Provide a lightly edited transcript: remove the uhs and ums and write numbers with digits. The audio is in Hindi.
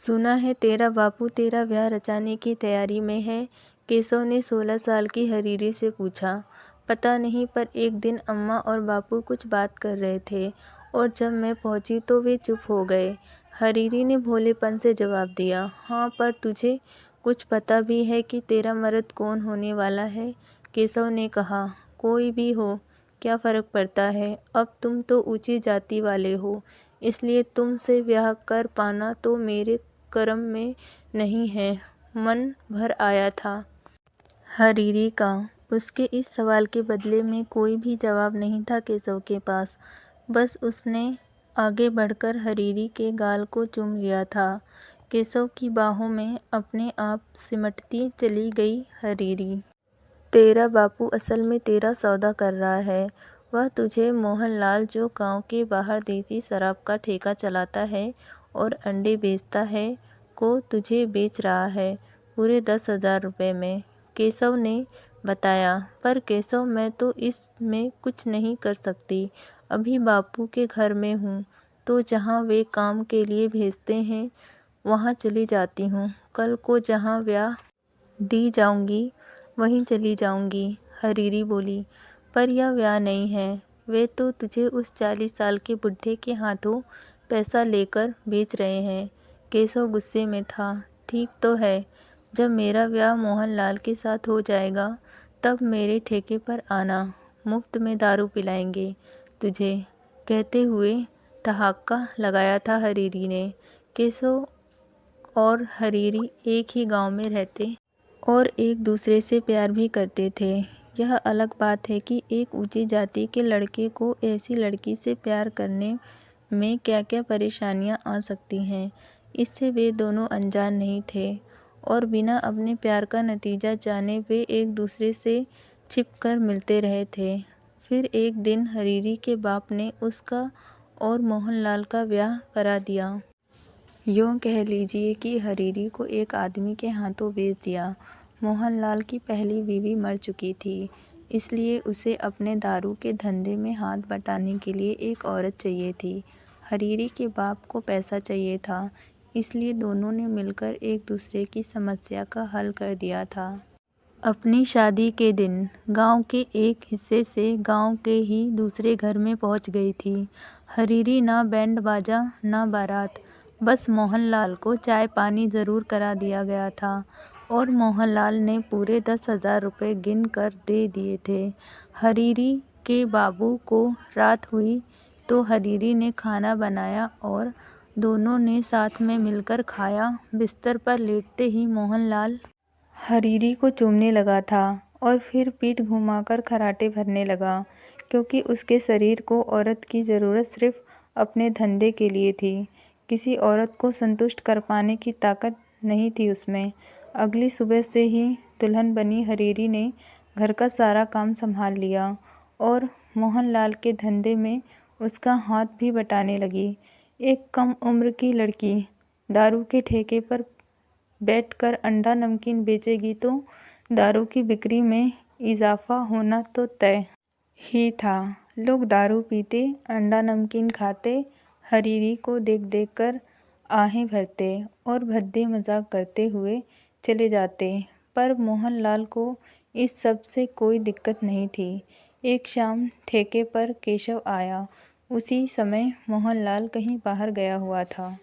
सुना है तेरा बापू तेरा ब्याह रचाने की तैयारी में है। केशव ने 16 साल की हरीरी से पूछा। पता नहीं, पर एक दिन अम्मा और बापू कुछ बात कर रहे थे और जब मैं पहुंची तो वे चुप हो गए। हरीरी ने भोलेपन से जवाब दिया, हाँ, पर तुझे कुछ पता भी है कि तेरा मर्द कौन होने वाला है? केशव ने कहा, कोई भी हो, क्या फ़र्क पड़ता है। अब तुम तो ऊंची जाति वाले हो, इसलिए तुमसे ब्याह कर पाना तो मेरे कर्म में नहीं है। मन भर आया था हरीरी का। उसके इस सवाल के बदले में कोई भी जवाब नहीं था केशव के पास। बस उसने आगे बढ़कर हरीरी के गाल को चूम लिया था। केशव की बाहों में अपने आप सिमटती चली गई हरीरी। तेरा बापू असल में तेरा सौदा कर रहा है। वह तुझे मोहनलाल, जो गांव के बाहर देसी शराब का ठेका चलाता है और अंडे बेचता है, को तुझे बेच रहा है, पूरे 10,000 रुपये में, केशव ने बताया। पर केशव, मैं तो इसमें कुछ नहीं कर सकती। अभी बापू के घर में हूँ, तो जहाँ वे काम के लिए भेजते हैं वहाँ चली जाती हूँ। कल को जहाँ ब्याह दी जाऊँगी वहीं चली जाऊँगी, हरीरी बोली। पर यह ब्याह नहीं है। वे तो तुझे उस 40 साल के बुढ़े के हाथों पैसा लेकर बेच रहे हैं। केशव गुस्से में था। ठीक तो है, जब मेरा ब्याह मोहनलाल के साथ हो जाएगा तब मेरे ठेके पर आना, मुफ्त में दारू पिलाएंगे तुझे, कहते हुए ठहाका लगाया था हरीरी ने। केशव और हरीरी एक ही गांव में रहते और एक दूसरे से प्यार भी करते थे। यह अलग बात है कि एक ऊंची जाति के लड़के को ऐसी लड़की से प्यार करने में क्या क्या परेशानियां आ सकती हैं, इससे वे दोनों अनजान नहीं थे और बिना अपने प्यार का नतीजा जाने वे एक दूसरे से छिपकर मिलते रहे थे। फिर एक दिन हरीरी के बाप ने उसका और मोहनलाल का ब्याह करा दिया। यूँ कह लीजिए कि हरीरी को एक आदमी के हाथों बेच दिया। मोहनलाल की पहली बीवी मर चुकी थी, इसलिए उसे अपने दारू के धंधे में हाथ बटाने के लिए एक औरत चाहिए थी। हरीरी के बाप को पैसा चाहिए था, इसलिए दोनों ने मिलकर एक दूसरे की समस्या का हल कर दिया था। अपनी शादी के दिन गांव के एक हिस्से से गांव के ही दूसरे घर में पहुंच गई थी हरीरी। ना बैंड बाजा ना बारात, बस मोहनलाल को चाय पानी ज़रूर करा दिया गया था और मोहनलाल ने पूरे 10,000 रुपये गिन कर दे दिए थे। हरीरी के बाबू को रात हुई तो हरीरी ने खाना बनाया और दोनों ने साथ में मिलकर खाया। बिस्तर पर लेटते ही मोहनलाल हरीरी को चूमने लगा था और फिर पीठ घुमाकर खर्राटे भरने लगा, क्योंकि उसके शरीर को औरत की ज़रूरत सिर्फ अपने धंधे के लिए थी। किसी औरत को संतुष्ट कर पाने की ताकत नहीं थी उसमें। अगली सुबह से ही दुल्हन बनी हरीरी ने घर का सारा काम संभाल लिया और मोहनलाल के धंधे में उसका हाथ भी बटाने लगी। एक कम उम्र की लड़की दारू के ठेके पर बैठकर अंडा नमकीन बेचेगी तो दारू की बिक्री में इजाफा होना तो तय ही था। लोग दारू पीते, अंडा नमकीन खाते, हरीरी को देख देख कर आहें भरते और भद्दे मजाक करते हुए चले जाते। पर मोहनलाल को इस सब से कोई दिक्कत नहीं थी। एक शाम ठेके पर केशव आया। उसी समय मोहनलाल कहीं बाहर गया हुआ था।